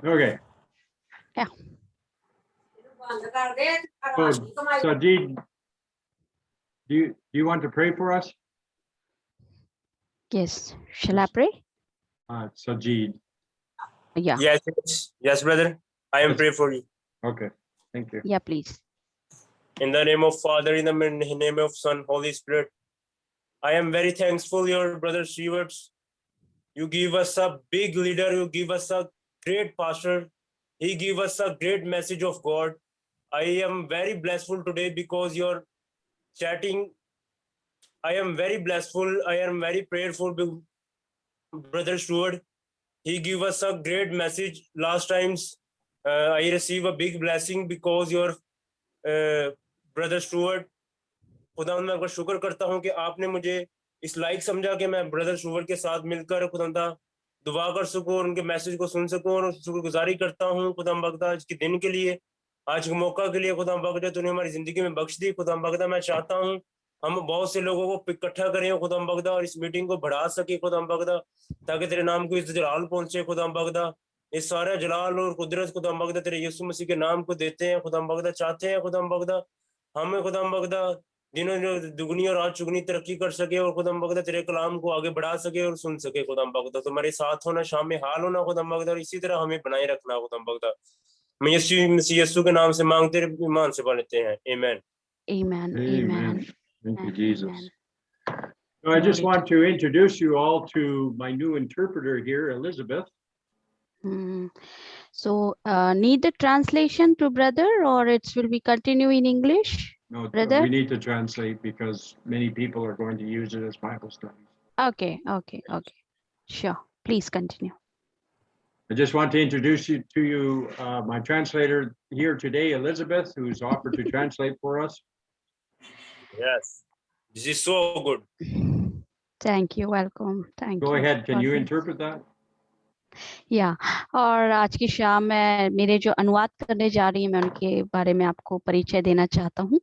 Okay. Yeah. So, Sajid, do you want to pray for us? Yes. Shall I pray? Sajid. Yeah. Yes, brother. I am Yes. praying for you. Okay. Thank you. Yeah, please. In the name of Father, in the name of Son, Holy Spirit. I am very thankful, your brother Stewards. You give us a big leader. You give us a great pastor. He give us a great message of God. I am very blessful today because you're chatting. I am very blessful. I am very prayerful, brother Stewart. He give us a great message. Last times, I receive a big blessing because your brother Stuart खुदा मैं आपका शुक्र करता हूं कि आपने मुझे इस लायक समझा कि मैं ब्रदर स्टूअर्ट के साथ मिलकर खुदा दुआ कर सकूं और उनके मैसेज को सुन सकूं और शुक्रगुजारी करता हूं खुदा बगदा आज के दिन के लिए, आज के मौका के लिए खुदा बगदा तूने हमारी जिंदगी में बख्श दी खुदा बगदा। मैं चाहता हूं हम बहुत से लोगों को इकट्ठा करें खुदा बगदा और इस मीटिंग को बढ़ा सके खुदा बगदा, ताकि तेरे नाम को इज्जत जलाल पहुंचे खुदा बगदा। इस सारा जलाल और कुदरत खुदा बगदा तेरे यीशु मसीह के नाम को देते हैं खुदा बगदा। चाहते हैं खुदा बगदा हमें खुदा बगदा दिनों जो दुगनी और रात चुगनी तरक्की कर सके और खुदा बगदा तेरे कलाम को आगे बढ़ा सके और सुन सके खुदा बगदा। तुम्हारे साथ होना, शाम में हाल होना खुदा बगदा और इसी तरह हमें बनाए रखना खुदा बगदा। मैं यीशु के नाम से मांगते ईमान से लेते हैं। आमीन। Amen. Amen. Thank you, Amen. Jesus. Amen. So I just Glory want to introduce you all to my new interpreter here, Elizabeth. So, need the translation to brother, or it will be continue in English? No, Brother? we need to translate because many people are going to use it as Bible studies. Okay. Sure. Please continue. I just want to introduce you to my translator here today, Elizabeth, who's offered to translate for us. Yes, this is so good. Thank you. Welcome. Thank Go you. ahead. Can God you bless. interpret that? या और आज की शाम में मेरे जो अनुवाद करने जा रही हैं मैं उनके बारे में आपको परिचय देना चाहता हूँ।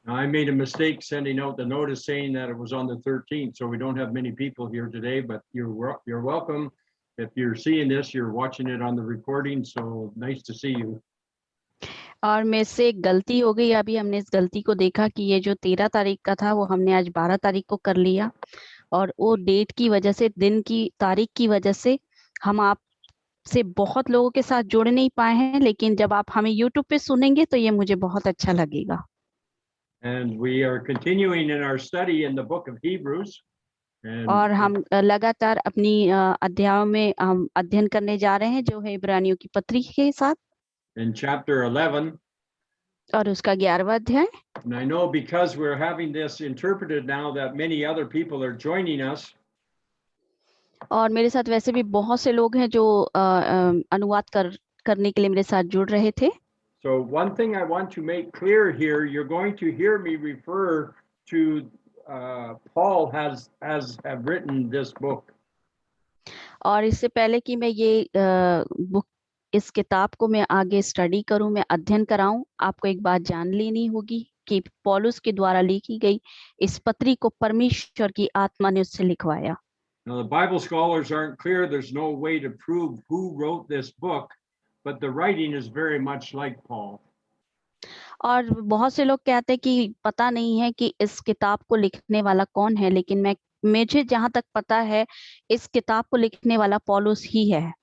I made a mistake sending out the notice saying that it was on the 13th, so we don't have many people here today, but you're welcome. If you're seeing this, you're watching it on the recording, so nice to see you. और मेरे से एक गलती हो गई, अभी हमने इस गलती को देखा कि ये जो 13 तारीख का था वो हमने आज 12 तारीख को कर लिया और वो डेट की वजह से, दिन की तारीख की वजह से हम आप से बहुत लोगों के साथ जुड़ नहीं पाए हैं, लेकिन जब आप हमें YouTube पे सुनेंगे तो ये मुझे बहुत अच्छा लगेगा। And we are continuing in our study in the book of Hebrews. और हम लगातार अपनी अध्यायों में हम अध्ययन करने जा रहे हैं जो है इब्रानियों की पत्री के साथ। In chapter 11. और उसका 11वां अध्याय। And I know because we're having this interpreted now that many other people are joining us. और मेरे साथ वैसे भी बहुत से लोग हैं जो अनुवाद करने के लिए मेरे साथ जुड़ रहे थे। So one thing I want to make clear here, you're going to hear me refer to Paul has written this book. और इससे पहले कि मैं ये बुक, इस किताब को मैं आगे स्टडी करूं, मैं अध्ययन कराऊं, आपको एक बात जान लेनी होगी कि पौलुस के द्वारा लिखी गई इस पत्री को परमेश्वर की आत्मा ने उससे लिखवाया। Now the Bible scholars aren't clear. There's no way to prove who wrote this book, but the writing is very much like Paul. और बहुत से लोग कहते हैं कि पता नहीं है कि इस किताब को लिखने वाला कौन है, लेकिन मुझे जहां तक पता है इस किताब को लिखने वाला पौलुस ही है।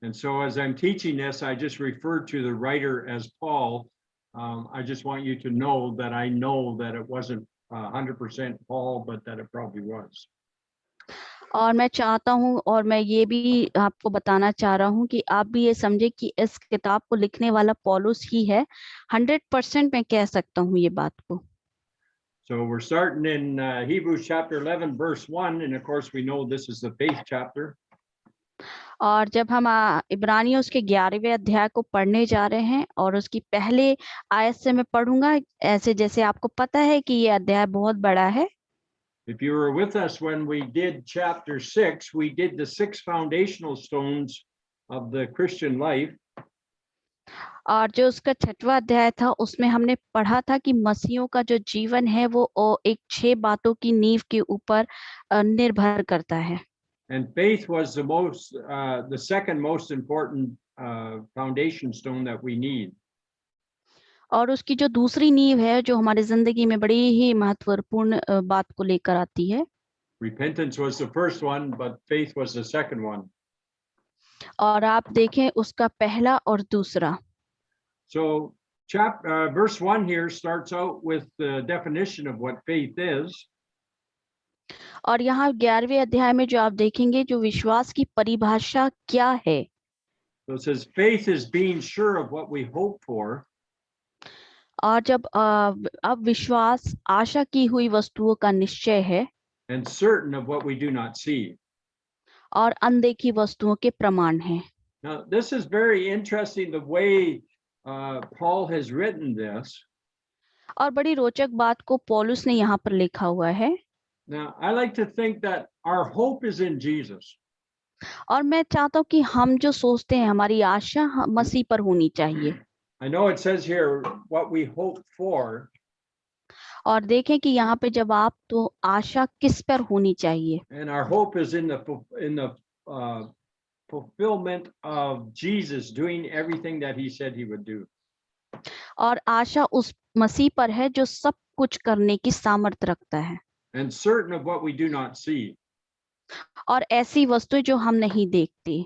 And so as I'm teaching this, I just refer to the writer as Paul. I just want you to know that it wasn't 100% Paul, but that it probably was. और मैं चाहता हूं और मैं ये भी आपको बताना चाह रहा हूं कि आप भी ये समझे कि इस किताब को लिखने वाला पौलुस ही है। 100% मैं कह सकता हूं ये बात को। So we're starting in Hebrews chapter 11 verse 1, and of course we know this is the faith chapter. और जब हम इब्रानियों उसके 11वें अध्याय को पढ़ने जा रहे हैं और उसकी पहले आयत से मैं पढ़ूंगा, ऐसे जैसे आपको पता है कि ये अध्याय बहुत बड़ा है। If you were with us when we did chapter 6, we did the 6 foundational stones of the Christian life. और जो उसका 6वां अध्याय था उसमें हमने पढ़ा था कि मसीहों का जो जीवन है वो एक 6 बातों की नींव के ऊपर निर्भर करता है। And faith was the second most important foundation stone that we need. और उसकी जो दूसरी नींव है जो हमारी जिंदगी में बड़ी ही महत्वपूर्ण बात को लेकर आती है। Repentance was the first one, but faith was the second one. और आप देखें उसका पहला और दूसरा। So verse 1 here starts out with the definition of what faith is. और यहाँ 11वें अध्याय में जो आप देखेंगे जो विश्वास की परिभाषा क्या है। So it says faith is being sure of what we hope for. और जब अब विश्वास आशा की हुई वस्तुओं का निश्चय है And certain of what we do not see. और अनदेखी वस्तुओं के प्रमाण है। Now, this is very interesting the way Paul has written this. और बड़ी रोचक बात को पौलुस ने यहाँ पर लिखा हुआ है। Now, I like to think that our hope is in Jesus. और मैं चाहता हूँ कि हम जो सोचते हैं हमारी आशा मसीह पर होनी चाहिए। I know it says here what we hope for. और देखें कि यहाँ पे जब आप तो आशा किस पर होनी चाहिए। And our hope is in the fulfillment of Jesus doing everything that he said he would do. और आशा उस मसीह पर है जो सब कुछ करने की सामर्थ्य रखता है। And certain of what we do not see. और ऐसी वस्तुएं जो हम नहीं देखते।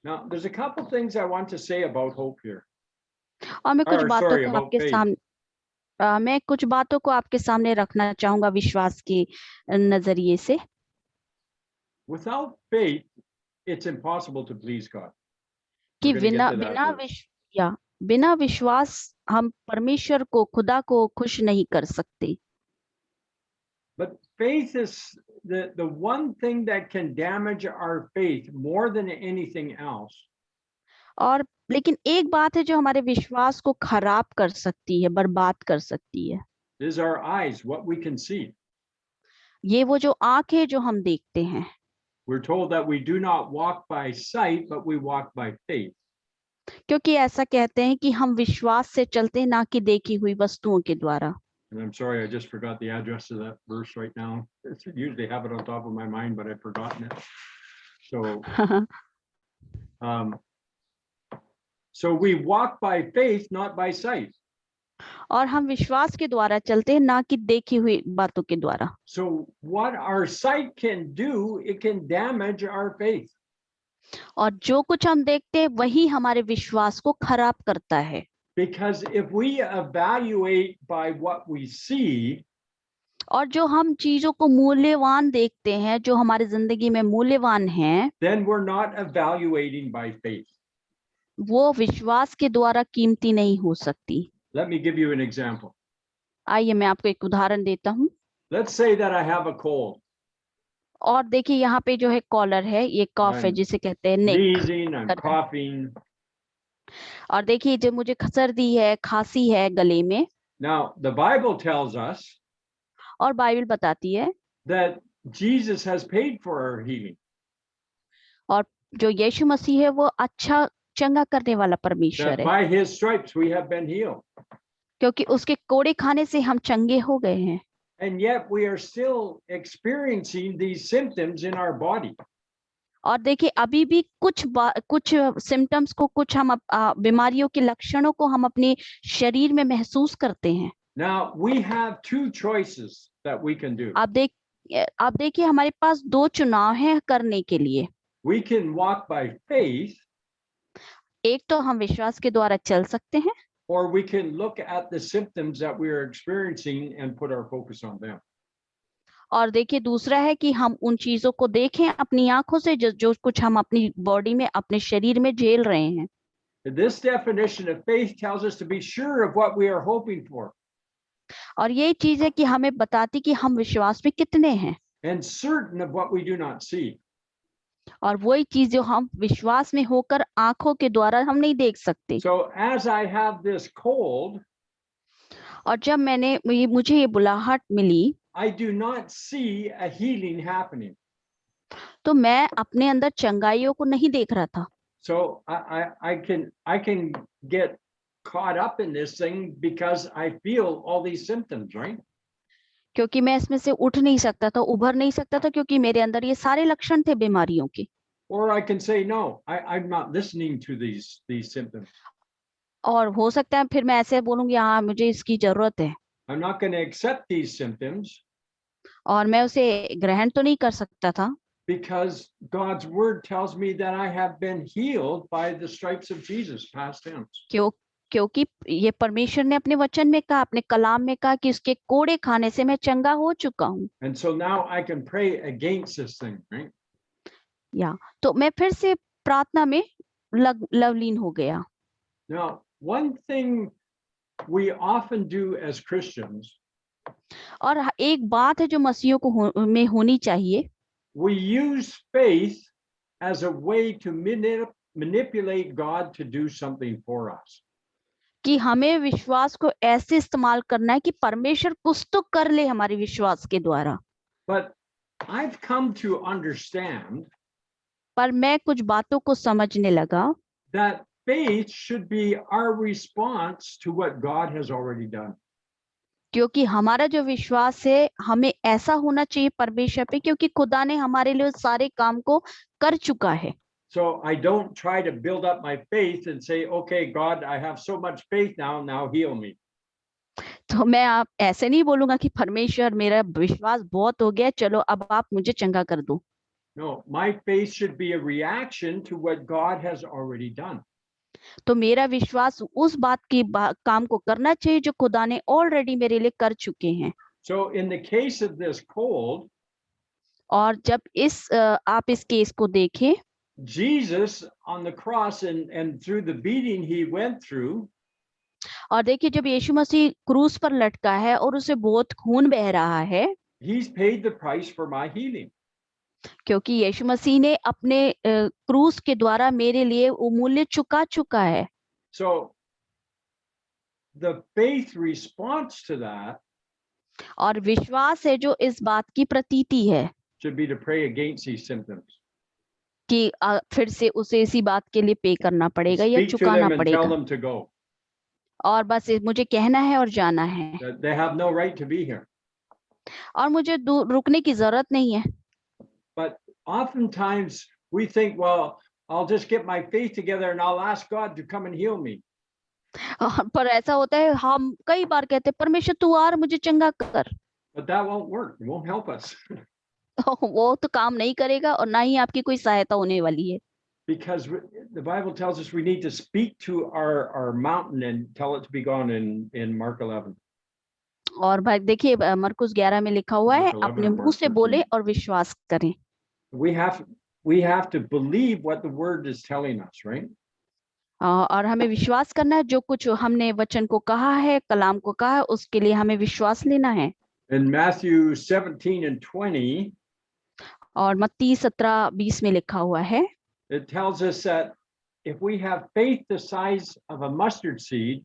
Now, there's a couple things I want to say about hope here. और मैं कुछ Or, बातों sorry, को about आपके faith. सामने मैं कुछ बातों को आपके सामने रखना चाहूंगा विश्वास के नजरिए से। Without faith, it's impossible to please God. कि We're gonna get to that बिना verse. बिना विश्वास हम परमेश्वर को खुदा को खुश नहीं कर सकते। But faith is the one thing that can damage our faith more than anything else. और लेकिन एक बात है जो हमारे विश्वास को खराब कर सकती है, बर्बाद कर सकती है। Is our eyes, what we can see. ये वो जो आँख है जो हम देखते हैं। We're told that we do not walk by sight, but we walk by faith. क्योंकि ऐसा कहते हैं कि हम विश्वास से चलते हैं ना कि देखी हुई वस्तुओं के द्वारा। And I'm sorry, I just forgot the address of that verse right now. I usually have it on top of my mind, but I've forgotten it. So we walk by faith, not by sight. और हम विश्वास के द्वारा चलते हैं ना कि देखी हुई बातों के द्वारा। So what our sight can do, it can damage our faith. और जो कुछ हम देखते हैं वही हमारे विश्वास को खराब करता है। Because if we evaluate by what we see, और जो हम चीजों को मूल्यवान देखते हैं जो हमारी जिंदगी में मूल्यवान हैं, then we're not evaluating by faith. वो विश्वास के द्वारा कीमती नहीं हो सकती। Let me give you an example. आइए मैं आपको एक उदाहरण देता हूँ। Let's say that I have a cold. और देखिए यहाँ पे जो है कॉलर है, ये कॉफ है I'm जिसे कहते हैं नेक। Sneezing, I'm coughing. और देखिए जो मुझे सर्दी है, खांसी है गले में। Now, the Bible tells us और बाइबल बताती है that Jesus has paid for our healing. और जो यीशु मसीह है वो अच्छा चंगा करने वाला परमेश्वर That है, by his stripes we have been healed. क्योंकि उसके कोड़े खाने से हम चंगे हो गए हैं। And yet we are still experiencing these symptoms in our body. और देखिए अभी भी कुछ सिम्टम्स को, कुछ हम बीमारियों के लक्षणों को हम अपने शरीर में महसूस करते हैं। Now, we have two choices that we can do. आप देखिए हमारे पास दो चुनाव हैं करने के लिए। We can walk by faith, एक तो हम विश्वास के द्वारा चल सकते हैं, or we can look at the symptoms that we are experiencing and put our focus on them. और देखिए दूसरा है कि हम उन चीजों को देखें अपनी आंखों से जो कुछ हम अपनी बॉडी में, अपने शरीर में झेल रहे हैं। This definition of faith tells us to be sure of what we are hoping for. और ये चीज है कि हमें बताती कि हम विश्वास में कितने हैं And certain of what we do not see. और वही चीज जो हम विश्वास में होकर आंखों के द्वारा हम नहीं देख सकते। So as I have this cold, और जब मुझे ये बुलाहट मिली, I do not see a healing happening. तो मैं अपने अंदर चंगाइयों को नहीं देख रहा था। So I can get caught up in this thing because I feel all these symptoms, right? क्योंकि मैं इसमें से उठ नहीं सकता था, उभर नहीं सकता था, क्योंकि मेरे अंदर ये सारे लक्षण थे बीमारियों के। Or I can say, no, I'm not listening to these symptoms. और हो सकता है फिर मैं ऐसे बोलूंगी हाँ मुझे इसकी जरूरत है, I'm not going to accept these symptoms और मैं उसे ग्रहण तो नहीं कर सकता था, because God's word tells me that I have been healed by the stripes of Jesus, past tense. क्योंकि ये परमेश्वर ने अपने वचन में कहा, अपने कलाम में कहा कि उसके कोड़े खाने से मैं चंगा हो चुका हूँ। And so now I can pray against this thing, right? तो मैं फिर से प्रार्थना में लवलीन हो गया। Now, one thing we often do as Christians, और एक बात है जो मसीहियों को में होनी चाहिए, we use faith as a way to manipulate God to do something for us. कि हमें विश्वास को ऐसे इस्तेमाल करना है कि परमेश्वर कुछ तो कर ले हमारे विश्वास के द्वारा। But I've come to understand पर मैं कुछ बातों को समझने लगा that faith should be our response to what God has already done. क्योंकि हमारा जो विश्वास है हमें ऐसा होना चाहिए परमेश्वर पे, क्योंकि खुदा ने हमारे लिए सारे काम को कर चुका है। So I don't try to build up my faith and say, okay, God, I have so much faith now heal me. तो मैं आप ऐसे नहीं बोलूंगा कि परमेश्वर मेरा विश्वास बहुत हो गया, चलो अब आप मुझे चंगा कर दो। No, my faith should be a reaction to what God has already done. तो मेरा विश्वास उस बात की काम को करना चाहिए जो खुदा ने ऑलरेडी मेरे लिए कर चुके हैं। So in the case of this cold, और जब आप इस केस को देखें, Jesus on the cross and through the beating he went through, और देखिए जब यीशु मसीह क्रूस पर लटका है और उसे बहुत खून बह रहा है, he's paid the price for my healing. क्योंकि यीशु मसीह ने अपने क्रूस के द्वारा मेरे लिए वो मूल्य चुका चुका है। So the faith response to that और विश्वास है जो इस बात की प्रतीति है should be to pray against these symptoms. कि फिर से उसे इसी बात के लिए पे करना पड़ेगा या Speak to चुकाना them and tell पड़ेगा, them to go. और बस मुझे कहना है और जाना है, That they have no right to be here. और मुझे रुकने की जरूरत नहीं है। But oftentimes we think, well, I'll just get my faith together and I'll ask God to come and heal me. पर ऐसा होता है, हम कई बार कहते हैं परमेश्वर तू आ और मुझे चंगा कर, But that won't work. It won't help us. वो तो काम नहीं करेगा और ना ही आपकी कोई सहायता होने वाली है। Because the Bible tells us we need to speak to our mountain and tell it to be gone in Mark 11. और भाई देखिए मरकुस 11 में लिखा हुआ है, Mark 11 अपने or मुंह Mark से 13. बोले और विश्वास करें। We have to believe what the word is telling us, right? और हमें विश्वास करना है, जो कुछ हमने वचन को कहा है, कलाम को कहा है, उसके लिए हमें विश्वास लेना है। In Matthew 17 and 20, और मत्ती 17-20 में लिखा हुआ है, it tells us that if we have faith the size of a mustard seed,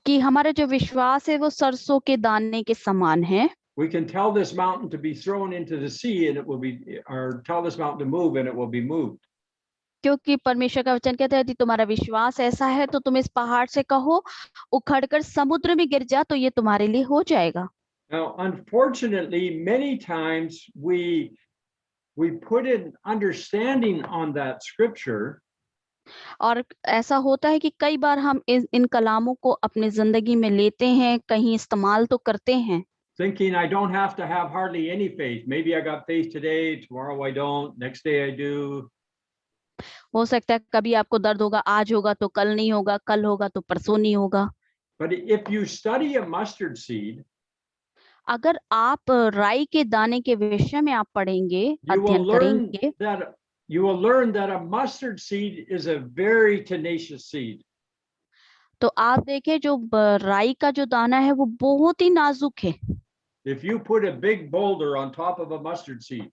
कि हमारा जो विश्वास है वो सरसों के दाने के समान है। we can tell this mountain to be thrown into the sea and it will be, or tell this mountain to move and it will be moved. क्योंकि परमेश्वर का वचन कहता है यदि तुम्हारा विश्वास ऐसा है तो तुम इस पहाड़ से कहो उखड़कर समुद्र में गिर जा, तो ये तुम्हारे लिए हो जाएगा। Now, unfortunately, many times we put an understanding on that scripture, और ऐसा होता है कि कई बार हम इन कलामों को अपने जिंदगी में लेते हैं, कहीं इस्तेमाल तो करते हैं, thinking I don't have to have hardly any faith. Maybe I got faith today, tomorrow I don't, next day I do. हो सकता है कभी आपको दर्द होगा, आज होगा तो कल नहीं होगा, कल होगा तो परसों नहीं होगा। But if you study a mustard seed, अगर आप राई के दाने के विषय में आप पढ़ेंगे, you will अध्ययन करेंगे, learn that a mustard seed is a very tenacious seed. तो आप देखें जो राई का जो दाना है वो बहुत ही नाजुक है। If you put a big boulder on top of a mustard seed,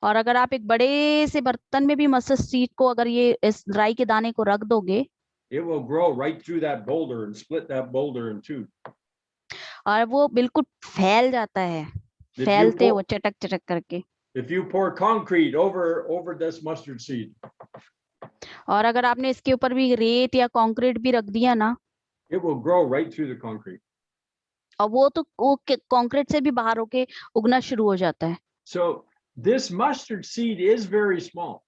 और अगर आप एक बड़े से बर्तन में भी मस्टर्ड सीड को अगर ये इस राई के दाने को रख दोगे, it will grow right through that boulder and split that boulder in two. और वो बिल्कुल फैल जाता है, फैलते वो चटक चटक करके। If you pour concrete over this mustard seed, और अगर आपने इसके ऊपर भी रेत या कंक्रीट भी रख दिया ना, it will grow right through the concrete. और वो तो कंक्रीट से भी बाहर होके उगना शुरू हो जाता है। So this mustard seed is very small,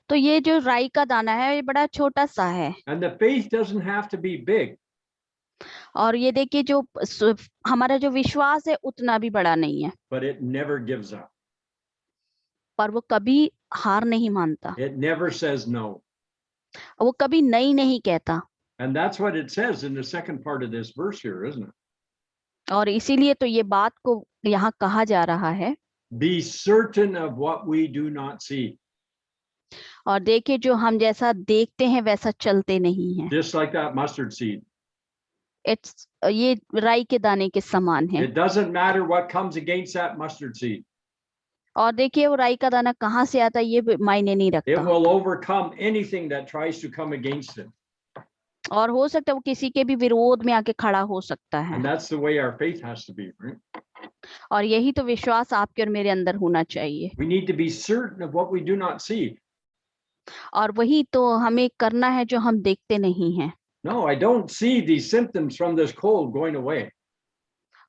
तो ये जो राई का दाना है ये बड़ा छोटा सा है, and the faith doesn't have to be big. और ये देखिए जो हमारा जो विश्वास है उतना भी बड़ा नहीं है, But it never gives up. पर वो कभी हार नहीं मानता, It never says no. वो कभी नहीं नहीं कहता। And that's what it says in the second part of this verse here, isn't it? और इसीलिए तो ये बात को यहाँ कहा जा रहा है, Be certain of what we do not see. और देखिए जो हम जैसा देखते हैं वैसा चलते नहीं है। Just like that mustard seed. ये राई के दाने के समान है। It doesn't matter what comes against that mustard seed. और देखिए वो राई का दाना कहाँ से आता है ये मायने नहीं It रखता, will overcome anything that tries to come against it. और हो सकता है वो किसी के भी विरोध में आके खड़ा हो सकता है। And that's the way our faith has to be, right? और यही तो विश्वास आपके और मेरे अंदर होना चाहिए, We need to be certain of what we do not see. और वही तो हमें करना है जो हम देखते नहीं हैं। No, I don't see these symptoms from this cold going away.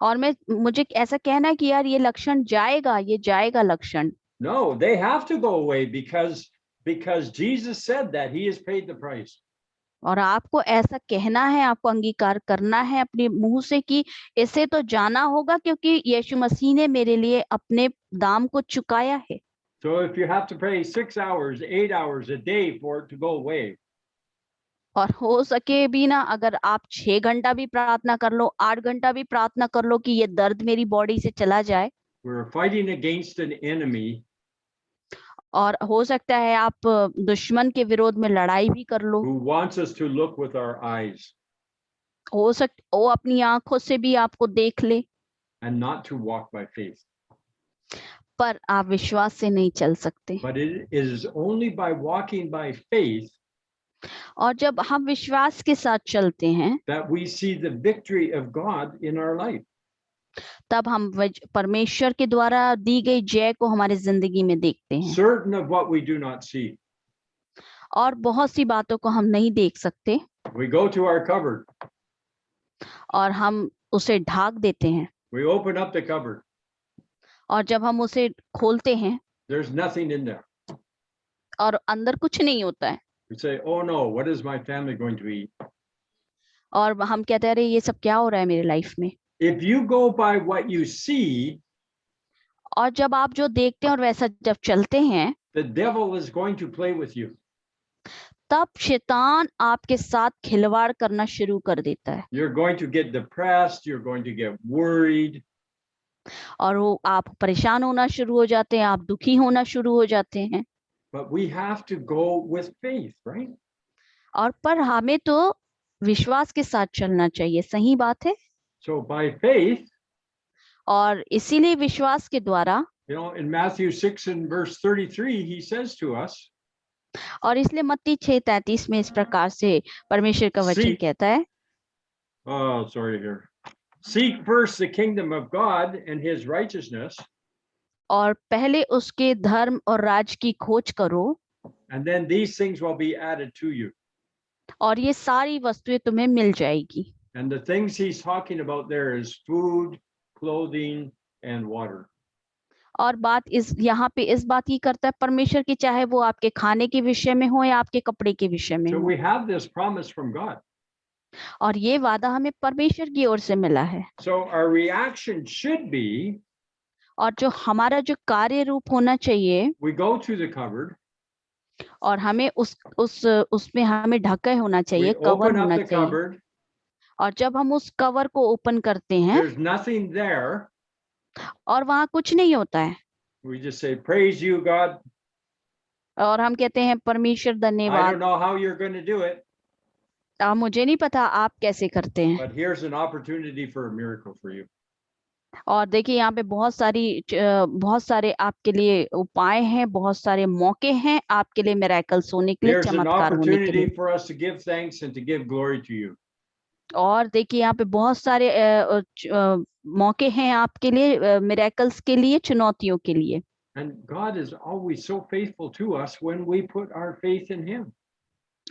और मुझे ऐसा कहना है कि यार ये लक्षण जाएगा, ये जाएगा लक्षण। No, they have to go away because Jesus said that he has paid the price. और आपको ऐसा कहना है, आपको अंगीकार करना है अपने मुंह से कि इसे तो जाना होगा क्योंकि यीशु मसीह ने मेरे लिए अपने दाम को चुकाया है। So if you have to pray 6 hours, 8 hours a day for it to go away, और हो सके भी ना, अगर आप 6 घंटा भी प्रार्थना कर लो, 8 घंटा भी प्रार्थना कर लो कि ये दर्द मेरी बॉडी से चला जाए, we're fighting against an enemy और हो सकता है आप दुश्मन के विरोध में लड़ाई भी कर लो, who wants us to look with our eyes हो सकता वो अपनी आंखों से भी आपको देख ले, and not to walk by faith. पर आप विश्वास से नहीं चल सकते। But it is only by walking by faith और जब हम विश्वास के साथ चलते हैं that we see the victory of God in our life. तब हम परमेश्वर के द्वारा दी गई जय को हमारी जिंदगी में देखते हैं। Certain of what we do not see. और बहुत सी बातों को हम नहीं देख सकते, We go to our cupboard. और हम उसे ढाक देते हैं, We open up the cupboard. और जब हम उसे खोलते हैं There's nothing in there. और अंदर कुछ नहीं होता है, We say, oh no, what is my family going to eat? और हम कहते हैं अरे ये सब क्या हो रहा है मेरी लाइफ में। If you go by what you see, और जब आप जो देखते हैं और वैसा जब चलते हैं, the devil is going to play with you. तब शैतान आपके साथ खिलवाड़ करना शुरू कर देता है, You're going to get depressed. You're going to get worried. और वो आप परेशान होना शुरू हो जाते हैं, आप दुखी होना शुरू हो जाते हैं। But we have to go with faith, right? और पर हमें तो विश्वास के साथ चलना चाहिए, सही बात है। So by faith, और इसीलिए विश्वास के द्वारा, you know, in Matthew 6 and verse 33, he says to us, और इसलिए मत्ती 6:33 में इस प्रकार से परमेश्वर का वचन कहता है, oh, sorry here. Seek first the kingdom of God and his righteousness, और पहले उसके धर्म और राज की खोज करो, and then these things will be added to you. और ये सारी वस्तुएं तुम्हें मिल जाएगी। And the things he's talking about there is food, clothing, and water. और बात यहाँ पे इस बात की करता है परमेश्वर की, चाहे वो आपके खाने के विषय में हो या आपके कपड़े के विषय में So हो। we have this promise from God. और ये वादा हमें परमेश्वर की ओर से मिला है। So our reaction should be, और जो हमारा जो कार्य रूप होना चाहिए, we go to the cupboard, और हमें उसमें हमें ढका होना we चाहिए, कवर open up होना the चाहिए। cupboard, और जब हम उस कवर को ओपन करते हैं there's nothing there. और वहां कुछ नहीं होता है, We just say, praise you, God. और हम कहते हैं परमेश्वर I धन्यवाद। don't know how you're going to do it, मुझे नहीं पता आप कैसे करते हैं। but here's an opportunity for a miracle for you. और देखिए यहाँ पे बहुत सारे आपके लिए उपाय हैं, बहुत सारे मौके हैं आपके लिए मिरेकल्स होने के लिए, There's an चमत्कार होने के लिए। opportunity for us to give thanks and to give glory to you. और देखिए यहाँ पे बहुत सारे मौके हैं आपके लिए, मिरेकल्स के लिए, चुनौतियों के लिए। And God is always so faithful to us when we put our faith in him.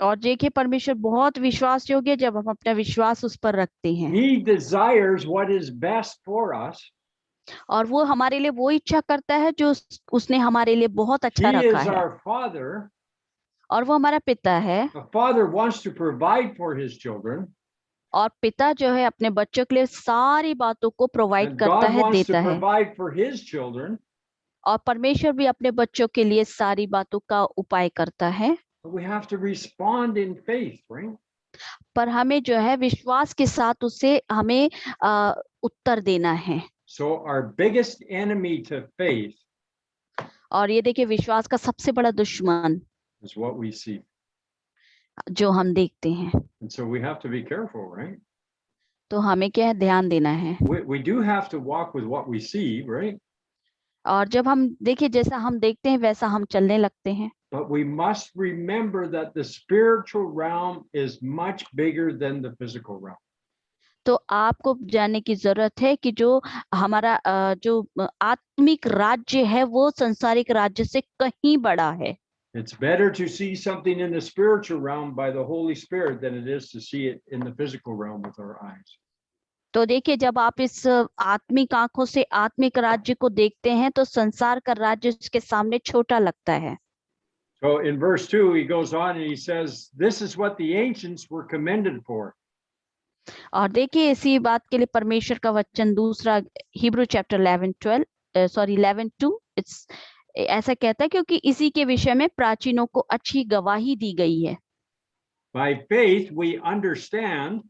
और देखिए परमेश्वर बहुत विश्वास योग्य जब हम अपना विश्वास उस पर रखते हैं। He desires what is best for us. और वो हमारे लिए वो इच्छा करता है जो उसने हमारे लिए बहुत अच्छा He रखा is है, our Father. और वो हमारा पिता है। A father wants to provide for his children, और पिता जो है अपने बच्चों के लिए सारी बातों को प्रोवाइड and करता God है, wants to देता है। provide for his children. और परमेश्वर भी अपने बच्चों के लिए सारी बातों का उपाय करता है। But we have to respond in faith, right? पर हमें जो है विश्वास के साथ उसे हमें उत्तर देना है। So our biggest enemy to faith और ये देखिए, विश्वास का सबसे बड़ा दुश्मन is what we see. जो हम देखते हैं। And so we have to be careful, right? तो हमें क्या है, ध्यान देना है। We do have to walk with what we see, right? और जब हम देखिए, जैसा हम देखते हैं वैसा हम चलने लगते हैं। But we must remember that the spiritual realm is much bigger than the physical realm. तो आपको जानने की जरूरत है कि जो हमारा जो आत्मिक राज्य है वो संसारिक राज्य से कहीं बड़ा है। It's better to see something in the spiritual realm by the Holy Spirit than it is to see it in the physical realm with our eyes. तो देखिए, जब आप इस आत्मिक आंखों से आत्मिक राज्य को देखते हैं तो संसार का राज्य उसके सामने छोटा लगता है। So in verse 2, he goes on and he says, This is what the ancients were commended for. और देखिए, इसी बात के लिए परमेश्वर का वचन दूसरा हिब्रू चैप्टर 11:2 इट्स ऐसा कहता है, क्योंकि इसी के विषय में प्राचीनों को अच्छी गवाही दी गई है। By faith, we understand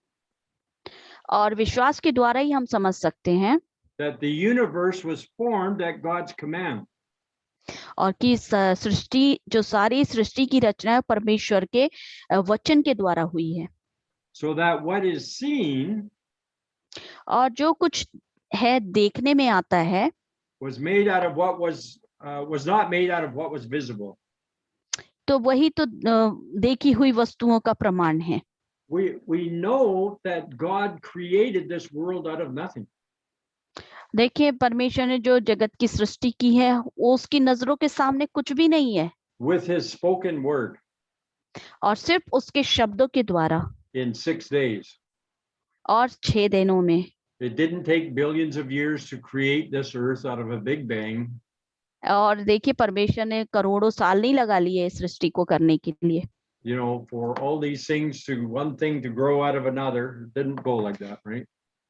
और विश्वास के द्वारा ही हम समझ सकते हैं that the universe was formed at God's command. और कि सृष्टि, जो सारी सृष्टि की रचना है, परमेश्वर के वचन के द्वारा हुई है। So that what is seen और जो कुछ है देखने में आता है was made out of what was not made out of what was visible. तो वही तो देखी हुई वस्तुओं का प्रमाण है। We know that God created this world out of nothing. देखिए, परमेश्वर ने जो जगत की सृष्टि की है वो उसकी नजरों के सामने कुछ भी नहीं है, With his spoken word और सिर्फ उसके शब्दों के द्वारा in 6 days. और 6 दिनों में। It didn't take billions of years to create this earth out of a big bang. और देखिए, परमेश्वर ने करोड़ों साल नहीं लगा लिए इस सृष्टि को करने के लिए। You know, for all these things to one thing to grow out of another, it didn't go like that, right?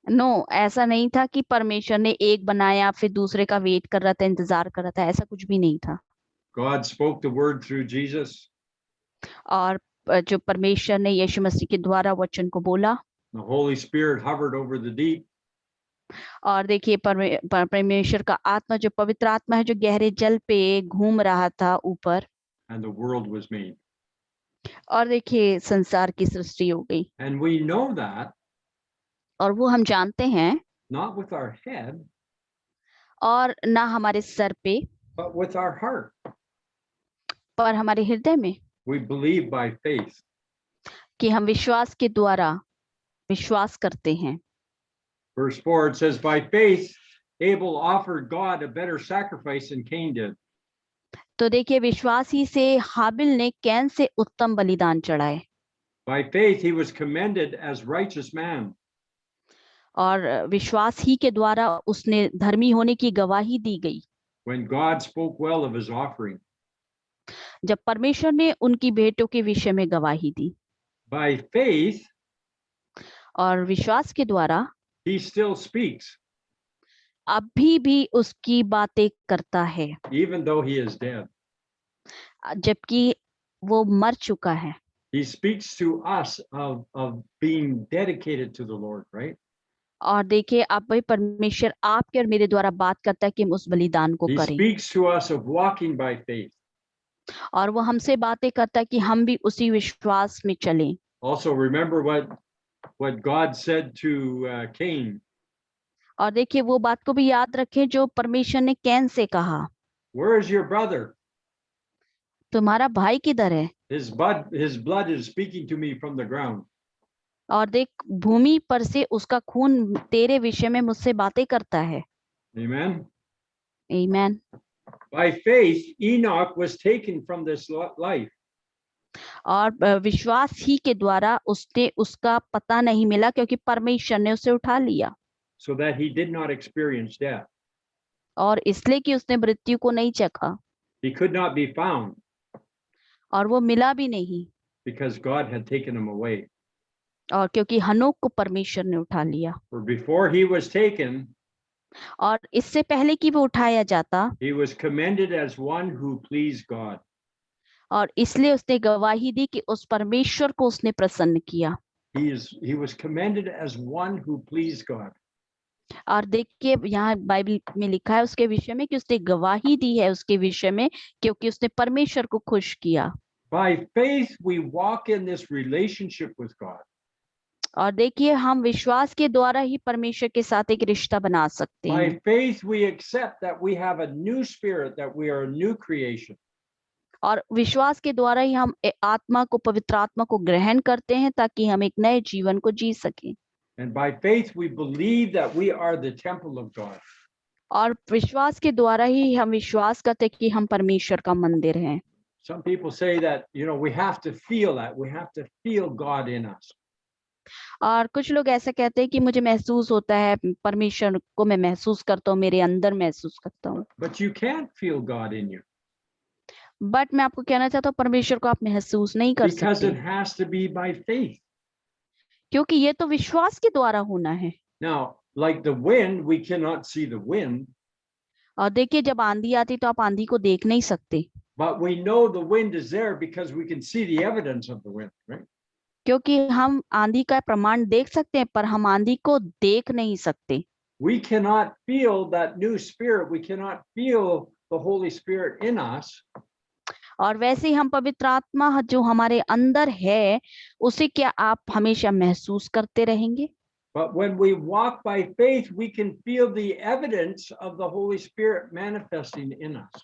No, ऐसा नहीं था कि परमेश्वर ने एक बनाया फिर दूसरे का वेट कर रहा था, इंतजार कर रहा था, ऐसा कुछ भी नहीं था। God spoke the word through Jesus. और जो परमेश्वर ने यीशु मसीह के द्वारा वचन को बोला, The Holy Spirit hovered over the deep. और देखिए परमेश्वर का आत्मा, जो पवित्र आत्मा है, जो गहरे जल पे घूम रहा था ऊपर, And the world was made. और देखिए संसार की सृष्टि हो गई। And we know that और वो हम जानते हैं, not with our head, और ना हमारे सर पे, but with our heart. पर हमारे हृदय में, We believe by faith. कि हम विश्वास के द्वारा विश्वास करते हैं। Verse 4, it says, By faith, Abel offered God a better sacrifice than Cain did. तो देखिए, विश्वास ही से हाबिल ने कैन से उत्तम बलिदान चढ़ाए। By faith, he was commended as righteous man. और विश्वास ही के द्वारा उसने धर्मी होने की गवाही दी गई, When God spoke well of his offering. जब परमेश्वर ने उनकी भेंटों के विषय में गवाही दी। By faith, और विश्वास के द्वारा he still speaks, अभी भी उसकी बातें करता है, even though he is dead. जबकि वो मर चुका है। He speaks to us of being dedicated to the Lord, right? और देखिए, अब वही परमेश्वर आपके और मेरे द्वारा बात करता है कि हम उस बलिदान को He करें, speaks to us of walking by faith. और वो हमसे बातें करता है कि हम भी उसी विश्वास में चलें। Also, remember what God said to Cain. और देखिए, वो बात को भी याद रखें जो परमेश्वर ने कैन से कहा, Where is your brother? तुम्हारा भाई किधर है? His blood is speaking to me from the ground. और देख, भूमि पर से उसका खून तेरे विषय में मुझसे बातें करता है। Amen. आमीन। By faith, Enoch was taken from this life. और विश्वास ही के द्वारा उसने उसका पता नहीं मिला, क्योंकि परमेश्वर ने उसे उठा लिया, So that he did not experience death. और इसलिए कि उसने मृत्यु को नहीं चखा He could not be found और वो मिला भी नहीं, because God had taken him away. और क्योंकि हनोक को परमेश्वर ने उठा लिया। For before he was taken, और इससे पहले कि वो उठाया जाता, he was commended as one who pleased God. और इसलिए उसने गवाही दी कि उस परमेश्वर को उसने प्रसन्न किया। He was commended as one who pleased God. और देखिए यहाँ बाइबल में लिखा है उसके विषय में कि उसने गवाही दी है उसके विषय में, क्योंकि उसने परमेश्वर को खुश किया। By faith, we walk in this relationship with God. और देखिए हम विश्वास के द्वारा ही परमेश्वर के साथ एक रिश्ता बना सकते हैं। By faith, we accept that we have a new spirit, that we are a new creation. और विश्वास के द्वारा ही हम आत्मा को, पवित्र आत्मा को ग्रहण करते हैं ताकि हम एक नए जीवन को जी सकें। And by faith, we believe that we are the temple of God. और विश्वास के द्वारा ही हम विश्वास करते हैं कि हम परमेश्वर का मंदिर हैं। Some people say that, we have to feel that. We have to feel God in us. और कुछ लोग ऐसा कहते हैं कि मुझे महसूस होता है, परमेश्वर को मैं महसूस करता हूँ, मेरे अंदर महसूस करता हूँ। But you can't feel God in you but मैं आपको कहना चाहता हूँ परमेश्वर को आप महसूस नहीं कर because सकते, it has to be by faith. क्योंकि ये तो विश्वास के द्वारा होना है। Now, like the wind, we cannot see the wind, और देखिए जब आंधी आती तो आप आंधी को देख नहीं सकते, but we know the wind is there because we can see the evidence of the wind, right? क्योंकि हम आंधी का प्रमाण देख सकते हैं पर हम आंधी को देख नहीं सकते। We cannot feel that new spirit. We cannot feel the Holy Spirit in us और वैसे ही हम पवित्र आत्मा जो हमारे अंदर है उसे क्या आप हमेशा महसूस करते रहेंगे? but when we walk by faith, we can feel the evidence of the Holy Spirit manifesting in us.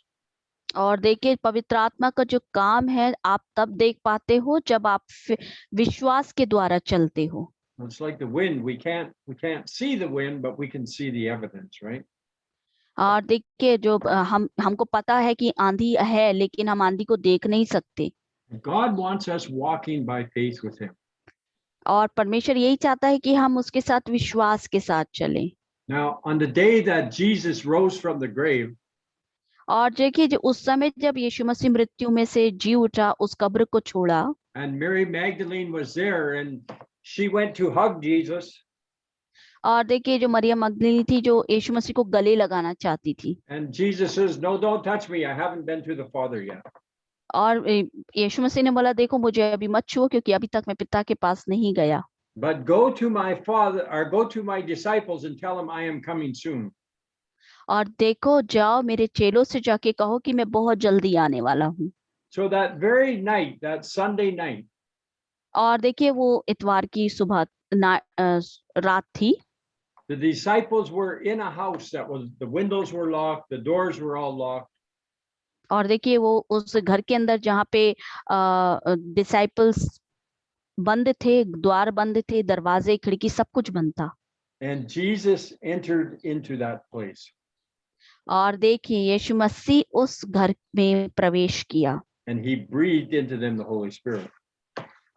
और देखिए पवित्र आत्मा का जो काम है आप तब देख पाते हो जब आप विश्वास के द्वारा चलते हो। It's like the wind. We can't see the wind, but we can see the evidence, right? और देखिए जो हमको पता है कि आंधी है लेकिन हम आंधी को देख नहीं सकते। God wants us walking by faith with him. और परमेश्वर यही चाहता है कि हम उसके साथ विश्वास के साथ चलें। Now, on the day that Jesus rose from the grave, और देखिए जो उस समय जब यीशु मसीह मृत्यु में से जी उठा, उस कब्र को छोड़ा, and Mary Magdalene was there, and she went to hug Jesus, और देखिए जो मरियम मगदलीनी थी जो यीशु मसीह को गले लगाना चाहती थी, and Jesus says, "No, don't touch me. I haven't been to the Father yet." और यीशु मसीह ने बोला देखो मुझे अभी मत छुओ क्योंकि अभी तक मैं पिता के पास नहीं गया, But go to my father, or go to my disciples and tell them I am coming soon. और देखो जाओ मेरे चेलों से जाके कहो कि मैं बहुत जल्दी आने वाला हूँ। So that very night, that Sunday night, और देखिए वो इतवार की सुबह रात थी, the disciples were in a house that was, the windows were locked, the doors were all locked. और देखिए वो उस घर के अंदर जहाँ पे डिसाइपल्स बंद थे, द्वार बंद थे, दरवाजे खिड़की सब कुछ बंद था। And Jesus entered into that place. और देखिए यीशु मसीह उस घर में प्रवेश किया And he breathed into them the Holy Spirit.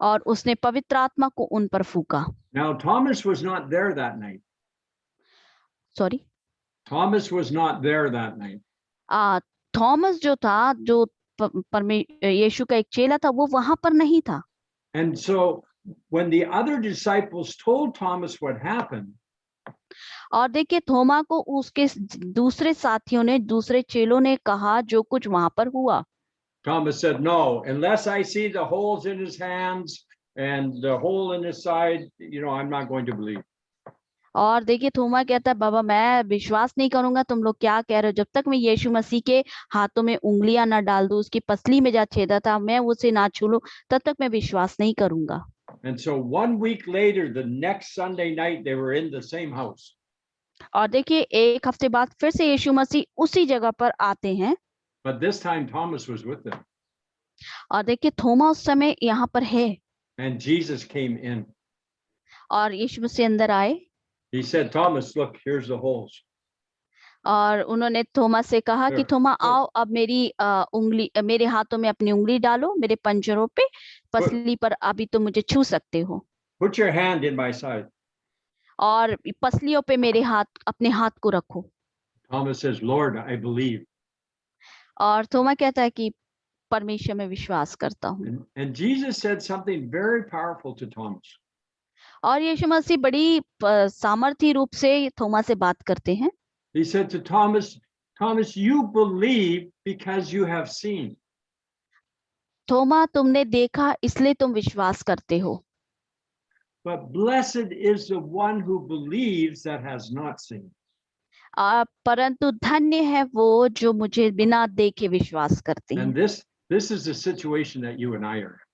और उसने पवित्र आत्मा को उन पर फूका। Now, Thomas was not there that night. Sorry, Thomas was not there that night. Thomas जो था, जो यीशु का एक चेला था, वो वहां पर नहीं था। And so when the other disciples told Thomas what happened, और देखिए थोमा को उसके दूसरे साथियों ने, दूसरे चेलों ने कहा जो कुछ वहां पर हुआ, Thomas said, "No, unless I see the holes in his hands and the hole in his side, I'm not going to believe." और देखिए थोमा कहता है बाबा मैं विश्वास नहीं करूंगा, तुम लोग क्या कह रहे हो, जब तक मैं यीशु मसीह के हाथों में उंगलियां ना डाल दूं, उसकी पसली में जा छेदा था, मैं उसे ना छू लूं, तब तक मैं विश्वास नहीं करूंगा। And so 1 week later, the next Sunday night, they were in the same house. और देखिए एक हफ्ते बाद फिर से यीशु मसीह उसी जगह पर आते हैं, But this time Thomas was with them. और देखिए थोमा उस समय यहाँ पर है, And Jesus came in. और यीशु मसीह अंदर आए, He said, "Thomas, look, here's the holes." और उन्होंने थोमा से कहा कि थोमा आओ, अब मेरी उंगली, मेरे हाथों में अपनी उंगली डालो, मेरे पंजरों पे, पसली पर अभी तो मुझे छू सकते हो, "Put your hand in my side." और पसलियों पे मेरे हाथ, अपने हाथ को रखो। Thomas says, Lord, I believe. और थोमा कहता है कि परमेश्वर में विश्वास करता हूँ। And Jesus said something very powerful to Thomas. और यीशु मसीह बड़ी सामर्थी रूप से थोमा से बात करते हैं। He said to Thomas, Thomas, you believe because you have seen. थोमा, तुमने देखा इसलिए तुम विश्वास करते हो, But blessed is the one who believes that has not seen. परंतु धन्य है वो जो मुझे बिना देखे विश्वास करते हैं। And this is the situation that you and I are.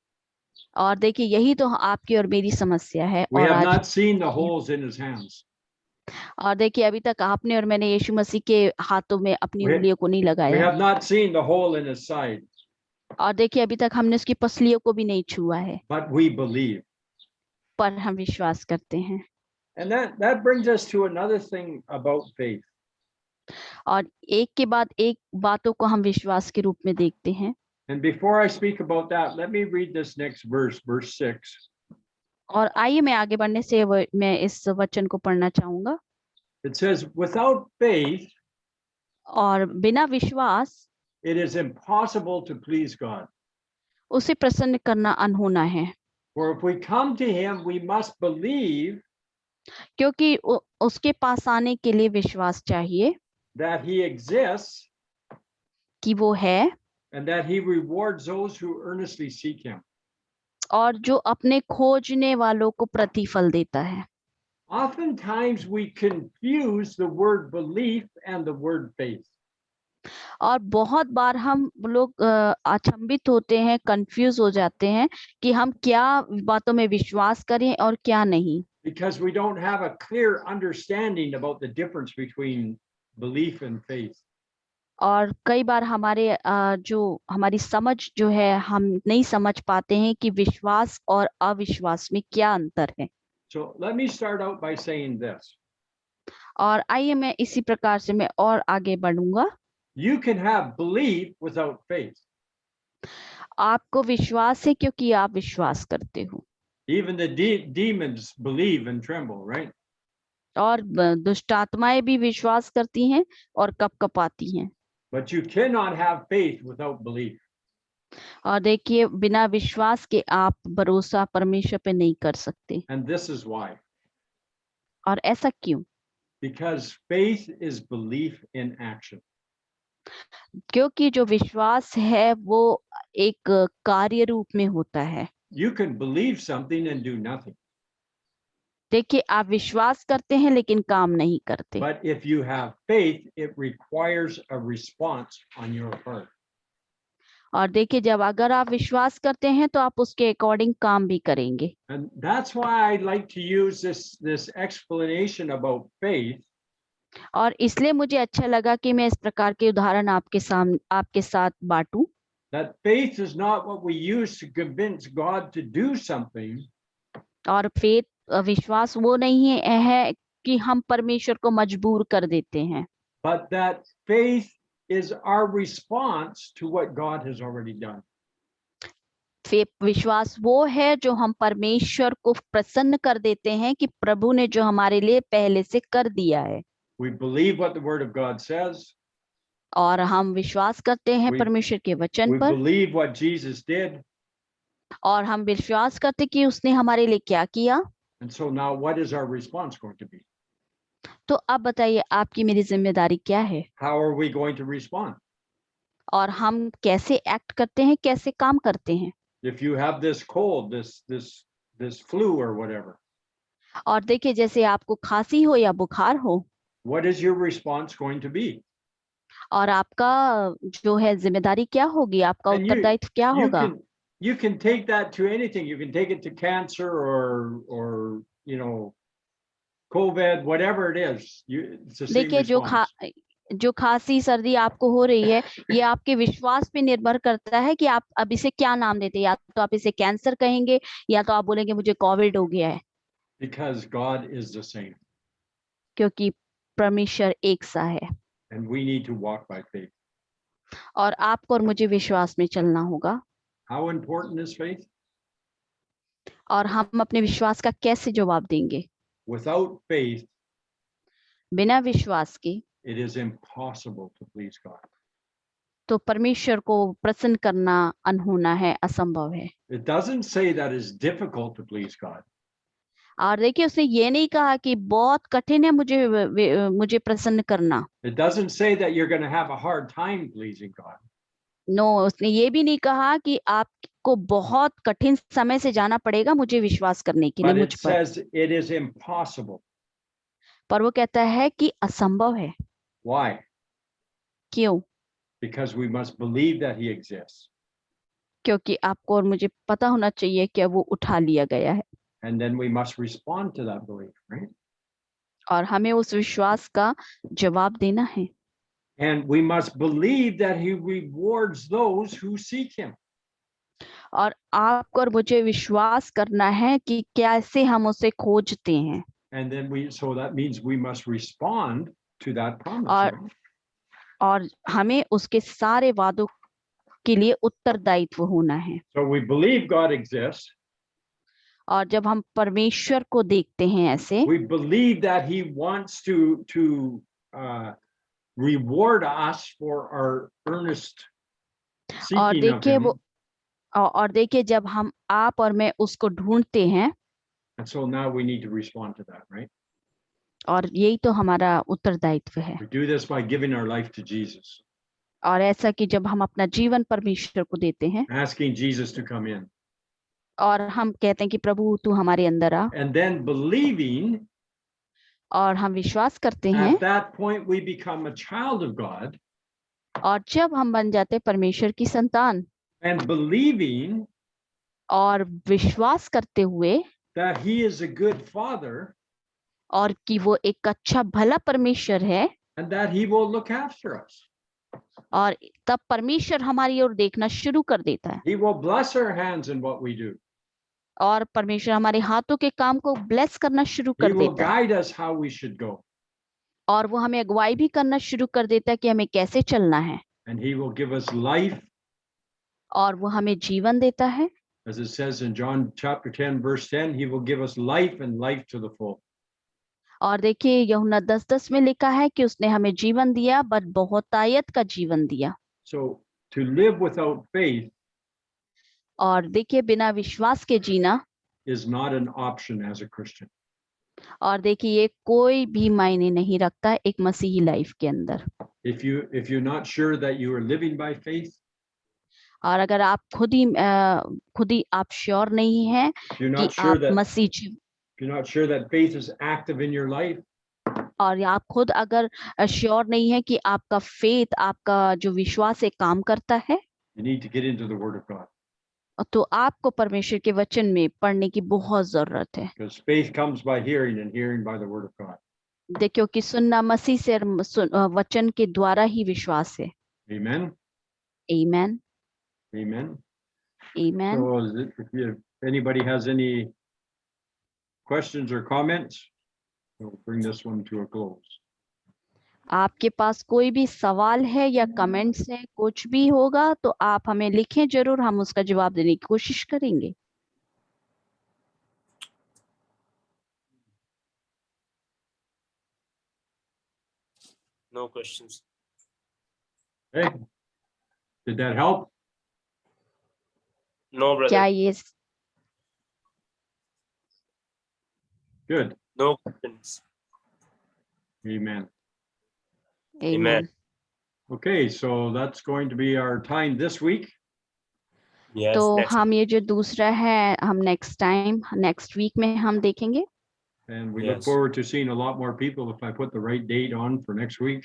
और देखिए, यही तो आपकी और मेरी समस्या है। We और have आज not seen the holes in his hands. और देखिए, अभी तक आपने और मैंने यीशु मसीह के हाथों में अपनी We- उंगलियों को नहीं We लगाया। have not seen the hole in his side, और देखिए, अभी तक हमने उसकी पसलियों को भी नहीं छुआ है, but we believe. पर हम विश्वास करते हैं। And that brings us to another thing about faith. और एक के बाद एक बातों को हम विश्वास के रूप में देखते हैं। And before I speak about that, let me read this next verse, verse 6. और आइए, मैं आगे बढ़ने से मैं इस वचन को पढ़ना चाहूंगा। It says, without faith, और बिना विश्वास it is impossible to please God. उसे प्रसन्न करना अनहोना है, For if we come to him, we must believe क्योंकि उसके पास आने के लिए विश्वास चाहिए that he exists कि वो है, and that he rewards those who earnestly seek him. और जो अपने खोजने वालों को प्रतिफल देता है। Oftentimes we confuse the word belief and the word faith. और बहुत बार हम लोग अचंभित होते हैं, कंफ्यूज हो जाते हैं कि हम क्या बातों में विश्वास करें और क्या नहीं, Because we don't have a clear understanding about the difference between belief and faith. और कई बार हमारे जो हमारी समझ जो है, हम नहीं समझ पाते हैं कि विश्वास और अविश्वास में क्या अंतर है। So let me start out by saying this. और आइए, मैं इसी प्रकार से मैं और आगे बढ़ूंगा। You can have belief without faith. आपको विश्वास है क्योंकि आप विश्वास करते हो। Even the demons believe and tremble, right? और दुष्ट आत्माएं भी विश्वास करती हैं और कपकपाती हैं। But you cannot have faith without belief. और देखिए, बिना विश्वास के आप भरोसा परमेश्वर पे नहीं कर सकते। And this is why. और ऐसा क्यों? Because faith is belief in action. क्योंकि जो विश्वास है वो एक कार्य रूप में होता है। You can believe something and do nothing. देखिए, आप विश्वास करते हैं लेकिन काम नहीं करते। But if you have faith, it requires a response on your part. और देखिए, जब अगर आप विश्वास करते हैं तो आप उसके अकॉर्डिंग काम भी करेंगे। And that's why I like to use this explanation about faith. और इसलिए मुझे अच्छा लगा कि मैं इस प्रकार के उदाहरण आपके साथ बांटूं। That faith is not what we use to convince God to do something. और विश्वास वो नहीं है कि हम परमेश्वर को मजबूर कर देते हैं, But that faith is our response to what God has already done. विश्वास वो है जो हम परमेश्वर को प्रसन्न कर देते हैं कि प्रभु ने जो हमारे लिए पहले से कर दिया है। We believe what the Word of God says. और हम विश्वास करते हैं We- परमेश्वर के वचन We पर, believe what Jesus did. और हम विश्वास करते कि उसने हमारे लिए क्या किया। And so now what is our response going to be? तो अब बताइए, आपकी मेरी जिम्मेदारी क्या है, How are we going to respond? और हम कैसे एक्ट करते हैं, कैसे काम करते हैं। If you have this cold, this flu or whatever, और देखिए, जैसे आपको खांसी हो या बुखार हो, what is your response going to be? और आपका जो है जिम्मेदारी क्या होगी, आपका And उत्तरदायित्व क्या होगा। you can take that to anything. You can take it to cancer or COVID, whatever it is. It's the same देखिए, response. जो खांसी सर्दी आपको हो रही है, ये आपके विश्वास पे निर्भर करता है कि आप अब इसे क्या नाम देते हैं। या तो आप इसे कैंसर कहेंगे, या तो आप बोलेंगे मुझे कोविड हो गया है। Because God is the same. क्योंकि परमेश्वर एक सा है, And we need to walk by faith. और आपको और मुझे विश्वास में चलना होगा। How important is faith? और हम अपने विश्वास का कैसे जवाब देंगे? Without faith, बिना विश्वास के it is impossible to please God. तो परमेश्वर को प्रसन्न करना अनहोना है, असंभव है। It doesn't say that it's difficult to please God. और देखिए उसने ये नहीं कहा कि बहुत कठिन है मुझे प्रसन्न करना। It doesn't say that you're going to have a hard time pleasing God. No, उसने ये भी नहीं कहा कि आपको बहुत कठिन समय से जाना पड़ेगा मुझे विश्वास करने के लिए But मुझ it पर, says it is impossible. पर वो कहता है कि असंभव है। Why? क्यों? Because we must believe that he exists. क्योंकि आपको और मुझे पता होना चाहिए कि वो उठा लिया गया है, And then we must respond to that belief, right? और हमें उस विश्वास का जवाब देना है। And we must believe that he rewards those who seek him. और आपको और मुझे विश्वास करना है कि कैसे हम उसे खोजते हैं। And then so that means we must respond to that promise. और और हमें उसके सारे वादों के लिए उत्तरदायित्व होना है। So we believe God exists. और जब हम परमेश्वर को देखते हैं ऐसे, We believe that he wants to reward us for our earnest और seeking of देखिए him. और देखिए जब हम आप और मैं उसको ढूंढते हैं, And so now we need to respond to that, right? और यही तो हमारा उत्तरदायित्व है। We do this by giving our life to Jesus, और ऐसा कि जब हम अपना जीवन परमेश्वर को देते हैं asking Jesus to come in, और हम कहते हैं कि प्रभु तू हमारे अंदर आ, and then believing. और हम विश्वास करते हैं, At that point, we become a child of God, और जब हम बन जाते हैं परमेश्वर की संतान, and believing और विश्वास करते हुए that he is a good father, और कि वो एक अच्छा भला परमेश्वर है, and that he will look after us. और तब परमेश्वर हमारी ओर देखना शुरू कर देता है, He will bless our hands in what we do. और परमेश्वर हमारे हाथों के काम को ब्लेस करना शुरू He कर will देता है, guide us how we should go, और वो हमें अगुवाई भी करना शुरू कर देता है कि हमें कैसे चलना है, and he will give us life, और वो हमें जीवन देता है। as it says in John chapter 10, verse 10, he will give us life and life to the full. और देखिए यूहन्ना 10:10 में लिखा है कि उसने हमें जीवन दिया, बट बहुतायत का जीवन दिया। So to live without faith और देखिए बिना विश्वास के जीना, is not an option as a Christian. और देखिए ये कोई भी मायने नहीं रखता है एक मसीही लाइफ के अंदर। If you're not sure that you are living by faith, और अगर आप खुद ही आप श्योर नहीं है if you're कि not sure आप that Masih, if you're not sure that faith is active in your life, और आप खुद अगर श्योर नहीं है कि आपका फेथ, आपका जो विश्वास है काम करता है, you need to get into the Word of God, तो आपको परमेश्वर के वचन में पढ़ने की बहुत जरूरत है। because faith comes by hearing and hearing by the Word of God. देखियो कि सुनना मसीह से वचन के द्वारा ही विश्वास है। Amen. Amen. Amen. Amen. So if anybody has any questions or comments, we'll bring this one to a close. आपके पास कोई भी सवाल है या कमेंट्स है, कुछ भी होगा तो आप हमें लिखें जरूर, हम उसका जवाब देने की कोशिश करेंगे। No questions. Okay. Did that help? No, brother. क्या ये Good. No questions. Amen. Amen. Okay, so that's going to be our time this week. Yes. तो next. हम ये जो दूसरा है हम नेक्स्ट वीक में हम देखेंगे। And we look Yes. forward to seeing a lot more people if I put the right date on for next week.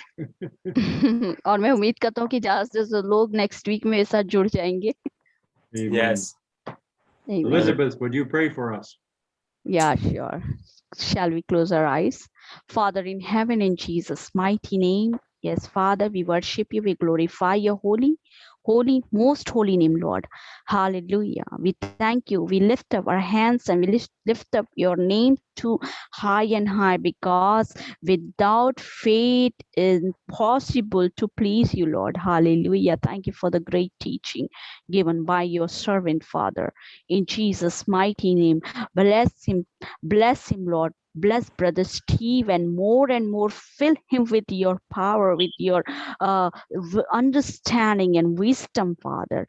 और मैं उम्मीद करता हूँ कि ज्यादा से ज्यादा लोग नेक्स्ट वीक में साथ जुड़ जाएंगे। Amen. Yes. Amen. Elizabeth, would you pray for us? Yeah, sure. Shall we close our eyes? Father in heaven, in Jesus' mighty name. Yes, Father, we worship you. We glorify your holy, most holy name, Lord. Hallelujah. We thank you. We lift up our hands and we lift up your name to high and high, because without faith is impossible to please you, Lord. Hallelujah. Thank you for the great teaching given by your servant, Father. In Jesus' mighty name, bless him, Lord. Bless Brother Steve and more fill him with your power, with your understanding and wisdom, Father.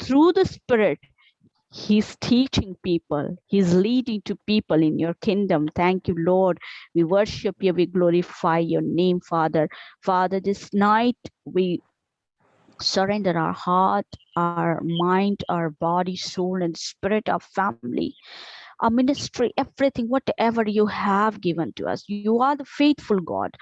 Through the Spirit, he's teaching people, he's leading to people in your kingdom. Thank you, Lord. We worship you, we glorify your name, Father. Father, this night we surrender our heart, our mind, our body, soul, and spirit, our family, our ministry, everything, whatever you have given to us. You are the faithful God.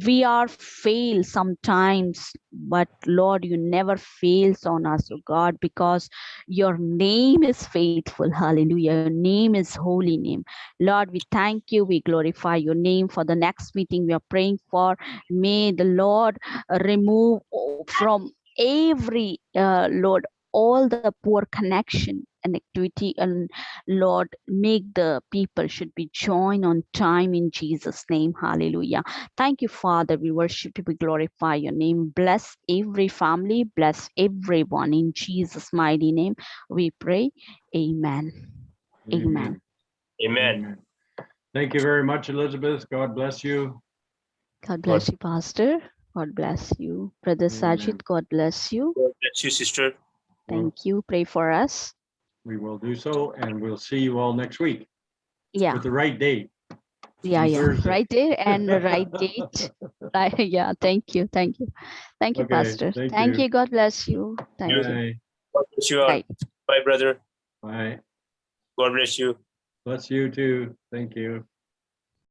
We are fail sometimes, but Lord, you never fails on us, oh God, because your name is faithful. Hallelujah. Your name is holy name. Lord, we thank you. We glorify your name. For the next meeting we are praying for, may the Lord remove from every Lord all the poor connection and activity, and Lord, make the people should be joined on time in Jesus' name. Hallelujah. Thank you, Father. We worship you, we glorify your name. Bless every family, bless everyone in Jesus' mighty name. We pray. Amen. Amen. Amen. Thank you very much, Elizabeth. God bless you. God bless you, Pastor. God bless you. Brother Sajid, Amen. God bless you. God bless you, sister. Well, Thank you. Pray for us. we will do so, and we'll see you all next week Yeah. with the right date. Yeah, on yeah. Thursday. Right there and the right date. Yeah, thank you. Thank you. Thank you, Okay, Pastor. thank Thank you. you. God bless you. Thank you. Bye. God bless you all. Right. Bye, brother. Bye. God bless you. Bless you too. Thank you.